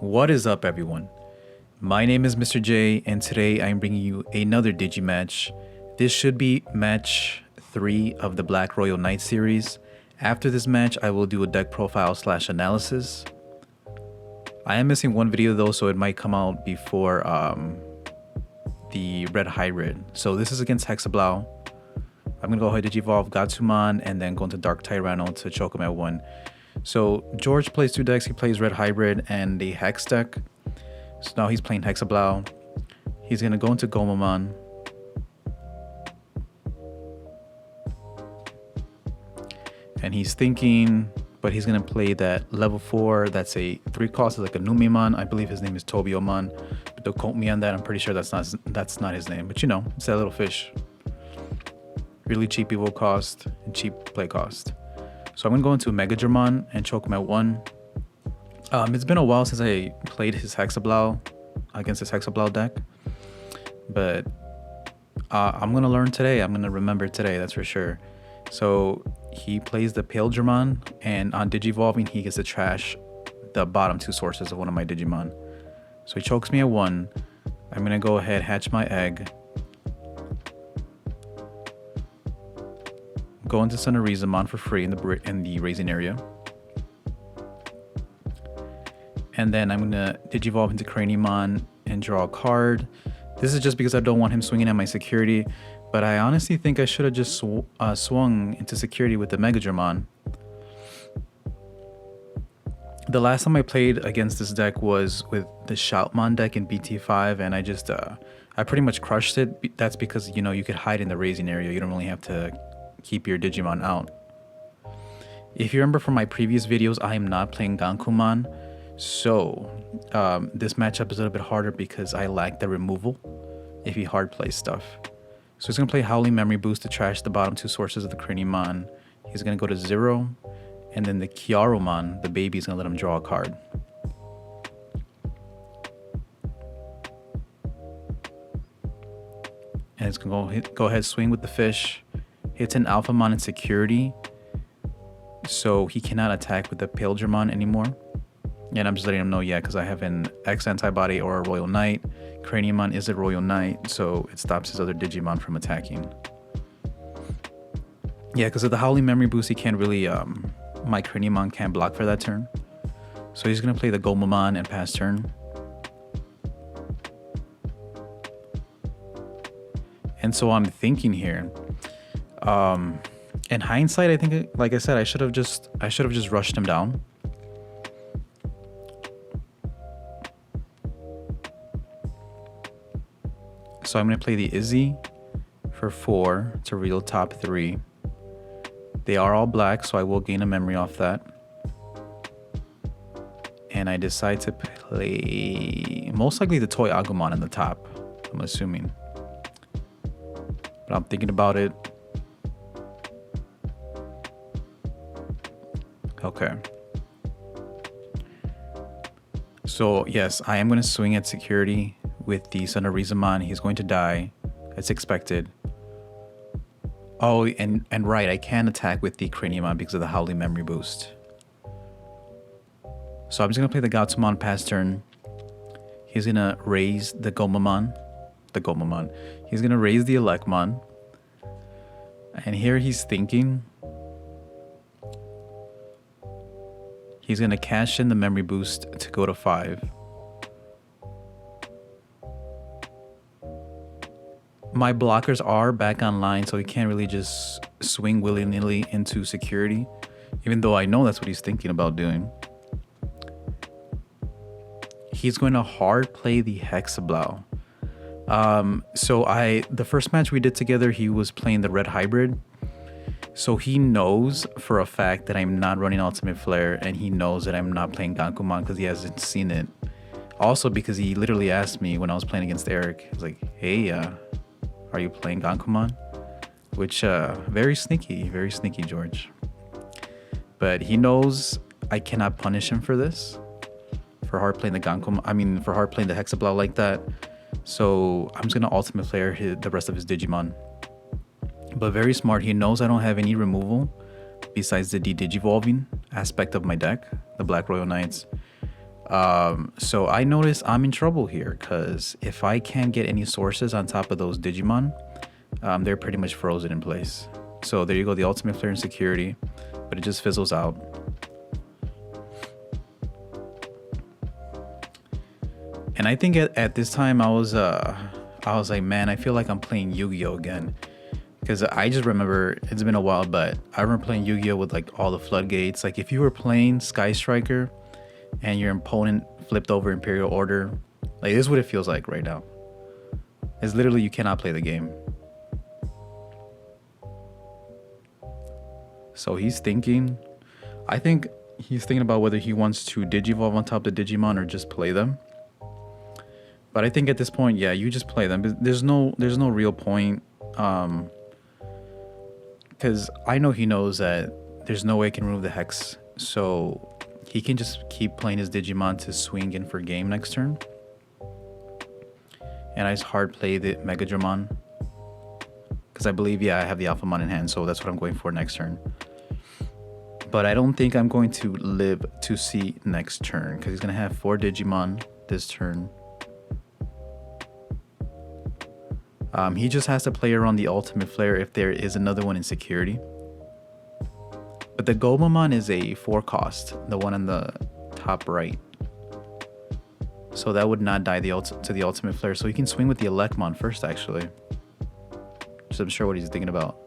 What is up, everyone? My name is Mr. J, and today I'm bringing you another Digi match. This should be match 3 of the Black Royal Knight series. After this match, I will do a deck profile / analysis. I am missing one video though, so it might come out before the Red Hybrid. So this is against Hexeblaumon. I'm gonna go ahead Digivolve Gatsumon and then go into Dark Tyranno to choke him at 1. So George plays 2 decks. He plays Red Hybrid and the Hex deck. So now he's playing Hexeblaumon. He's gonna go into Gomamon. And he's thinking, but he's gonna play that level 4. That's a 3 cost, like a Numemon. I believe his name is Tobiomon. But don't quote me on that. I'm pretty sure that's not his name. But you know, it's that little fish. Really cheap evo cost and cheap play cost. So I'm gonna go into Megadramon and choke him at 1. It's been a while since I played his Hexeblaumon against his Hexeblaumon deck, but I'm gonna learn today. I'm gonna remember today, that's for sure. So he plays the Paledramon, and on Digivolving he gets to trash the bottom 2 sources of one of my Digimon. So he chokes me at 1. I'm gonna go ahead, hatch my egg, go into Sonorizamon for free in the raising area. And then I'm gonna Digivolve into Craniumon and draw a card. This is just because I don't want him swinging at my security, but I honestly think I should have just swung into security with the Megadramon. The last time I played against this deck was with the Shoutmon deck in BT5, and I pretty much crushed it. That's because, you know, you could hide in the raising area. You don't really have to keep your Digimon out. If you remember from my previous videos, I am not playing Gankumon. So this matchup is a little bit harder because I lack the removal if he hard plays stuff. So he's going to play Howling Memory Boost to trash the bottom 2 sources of the Craniumon. He's going to go to 0, and then the Kiaromon, the baby, is going to let him draw a card. And it's going to go ahead, swing with the fish. Hits an Alphamon in security, so he cannot attack with the Paledramon anymore. And I'm just letting him know, yeah, because I have an X antibody or a Royal Knight. Craniumon is a Royal Knight, so it stops his other Digimon from attacking. Yeah, because of the Howling Memory Boost, he can't really, my Craniumon can't block for that turn. So he's going to play the Gomamon and pass turn. And so I'm thinking here, in hindsight, I think, like I said, I should have just rushed him down. So I'm going to play the Izzy for 4 to reveal top 3. They are all black, so I will gain a memory off that. And I decide to play most likely the Toy Agumon in the top, I'm assuming. But I'm thinking about it. Okay. So yes, I am going to swing at security with the Sonorizamon. He's going to die. It's expected. Oh, and right, I can attack with the Craniumon because of the Howling Memory Boost. So I'm just going to play the Gatsumon pass turn. He's going to raise the Gomamon. He's going to raise the Elecmon. And here he's thinking. He's going to cash in the Memory Boost to go to 5. My blockers are back online, so he can't really just swing willy-nilly into security, even though I know that's what he's thinking about doing. He's going to hard play the Hexeblaumon. So the first match we did together, he was playing the Red Hybrid. So he knows for a fact that I'm not running Ultimate Flare, and he knows that I'm not playing Gankumon because he hasn't seen it. Also because he literally asked me when I was playing against Eric, he's like, hey, are you playing Gankumon? Which, very sneaky, George. But he knows I cannot punish him for this. For hard playing the Gankumon, for hard playing the Hexeblaumon like that. So I'm just gonna Ultimate Flare the rest of his Digimon. But very smart, he knows I don't have any removal besides the de-digivolving aspect of my deck, the Black Royal Knights. So I notice I'm in trouble here because if I can't get any sources on top of those Digimon, they're pretty much frozen in place. So there you go, the ultimate flare and security, but it just fizzles out. And I think at this time I was like, man, I feel like I'm playing Yu-Gi-Oh again. Because I just remember, it's been a while, but I remember playing Yu-Gi-Oh with like all the floodgates. Like if you were playing Sky Striker and your opponent flipped over Imperial Order, like this is what it feels like right now. It's literally, you cannot play the game. So he's thinking, I think he's thinking about whether he wants to Digivolve on top of the Digimon or just play them. But I think at this point, yeah, you just play them. There's no real point. Because I know he knows that there's no way he can remove the Hex. So he can just keep playing his Digimon to swing in for game next turn. And I just hard play the Megadramon. Because I believe, yeah, I have the Alphamon in hand. So that's what I'm going for next turn. But I don't think I'm going to live to see next turn. Because he's going to have 4 Digimon this turn. He just has to play around the ultimate flare if there is another one in security. But the Gomamon is a 4 cost, the one on the top right. So that would not die to the ultimate flare. So he can swing with the Elecmon first, actually. Just I'm sure what he's thinking about.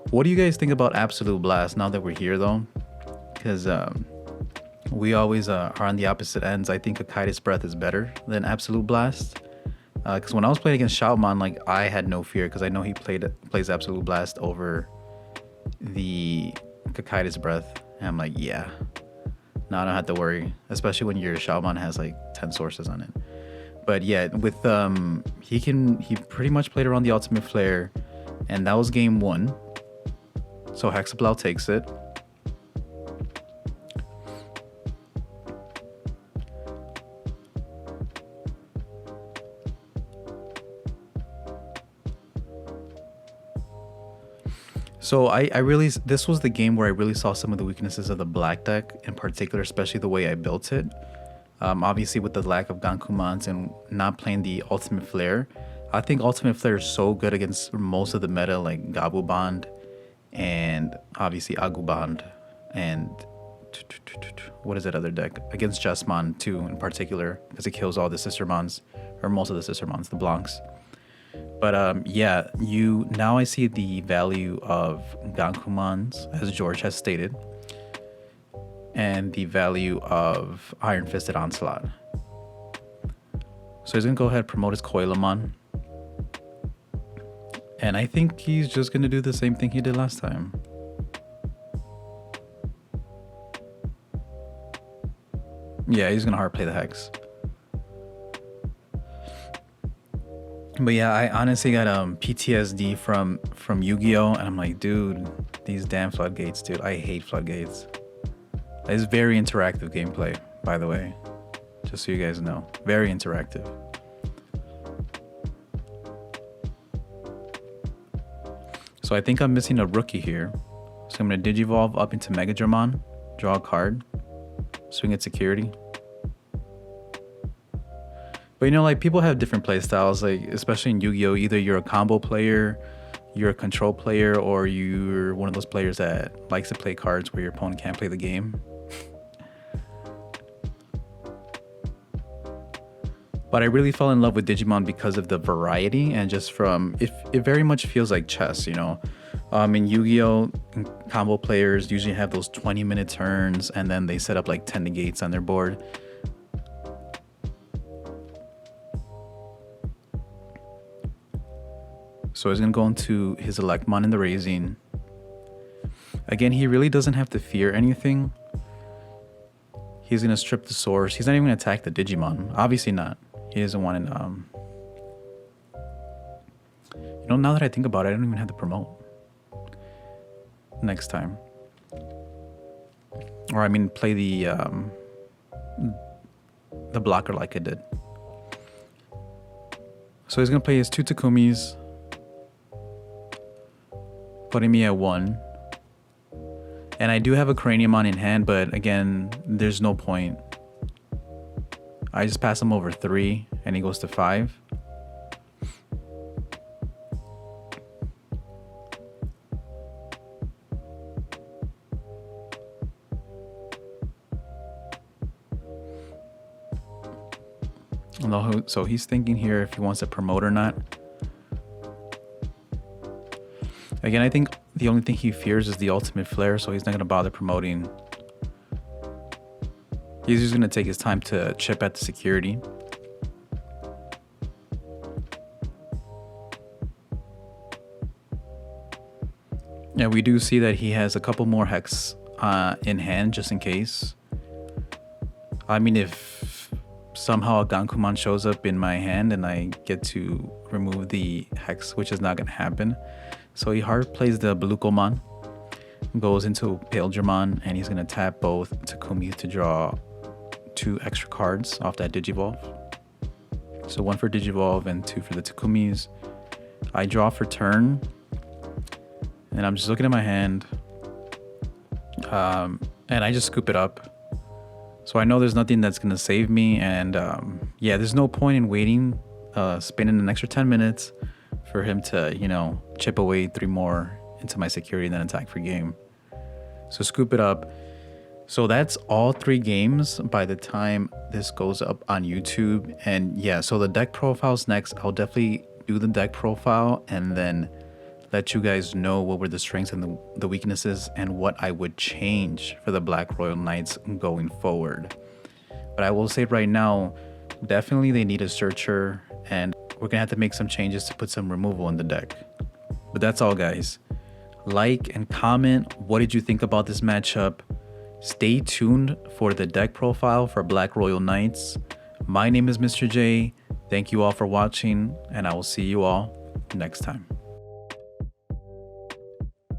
What do you guys think about Absolute Blast now that we're here, though? Because we always are on the opposite ends. I think Kakaitis Breath is better than Absolute Blast. Because when I was playing against Shoutmon, like I had no fear because I know he plays Absolute Blast over the Kakaitis Breath, and I'm like, yeah, no, I don't have to worry, especially when your Shoutmon has like 10 sources on it. But yeah, with he pretty much played around the ultimate flare, and that was game 1. So Hexeblaumon takes it. So this was the game where I really saw some of the weaknesses of the black deck in particular, especially the way I built it. Obviously with the lack of Gankumons and not playing the Ultimate Flare. I think Ultimate Flare is so good against most of the meta like Gabuband and obviously Aguband and what is that other deck? Against Justmon too in particular because it kills all the Sistermons or most of the Sistermons, the Blancs. But yeah, now I see the value of Gankumons, as George has stated, and the value of Iron Fisted Onslaught. So he's gonna go ahead and promote his Koilamon. And I think he's just gonna do the same thing he did last time. Yeah, he's gonna hard play the Hex. But yeah, I honestly got PTSD from Yu-Gi-Oh! And I'm like, dude, these damn floodgates, dude. I hate floodgates. It's very interactive gameplay, by the way. Just so you guys know. Very interactive. So I think I'm missing a rookie here. So I'm going to Digivolve up into Megadramon. Draw a card. Swing at security. But you know, like people have different play styles, like especially in Yu-Gi-Oh! Either you're a combo player, you're a control player, or you're one of those players that likes to play cards where your opponent can't play the game. But I really fell in love with Digimon because of the variety and just from it very much feels like chess, you know. In Yu-Gi-Oh! Combo players usually have those 20-minute turns and then they set up like 10 negates on their board. So he's going to go into his Elecmon in the Raising. Again, he really doesn't have to fear anything. He's going to strip the source. He's not even going to attack the Digimon. Obviously not. He doesn't want it. You know, now that I think about it, I don't even have to promote. Next time. Or I mean, play the blocker like I did. So he's going to play his 2 Takumis. Putting me at 1. And I do have a Craniumon in hand, but again, there's no point. I just pass him over 3 and he goes to 5. So he's thinking here if he wants to promote or not. Again, I think the only thing he fears is the ultimate flare, so he's not going to bother promoting. He's just going to take his time to chip at the security. Yeah, we do see that he has a couple more Hex in hand just in case. I mean, if somehow a Gankumon shows up in my hand and I get to remove the Hex, which is not going to happen. So he hard plays the Belucomon, goes into Paildramon, and he's going to tap both Takumi to draw 2 extra cards off that Digivolve. So 1 for Digivolve and 2 for the Takumis. I draw for turn, and I'm just looking at my hand, and I just scoop it up. So I know there's nothing that's going to save me, and yeah, there's no point in waiting, spending an extra 10 minutes for him to, you know, chip away 3 more into my security and then attack for game. So scoop it up. So that's all 3 games by the time this goes up on YouTube. And yeah, so the deck profiles next. I'll definitely do the deck profile and then let you guys know what were the strengths and the weaknesses and what I would change for the Black Royal Knights going forward. But I will say right now, definitely they need a searcher, and we're gonna have to make some changes to put some removal in the deck. But that's all, guys. Like and comment, what did you think about this matchup? Stay tuned for the deck profile for Black Royal Knights. My name is Mr. J. Thank you all for watching, and I will see you all next time.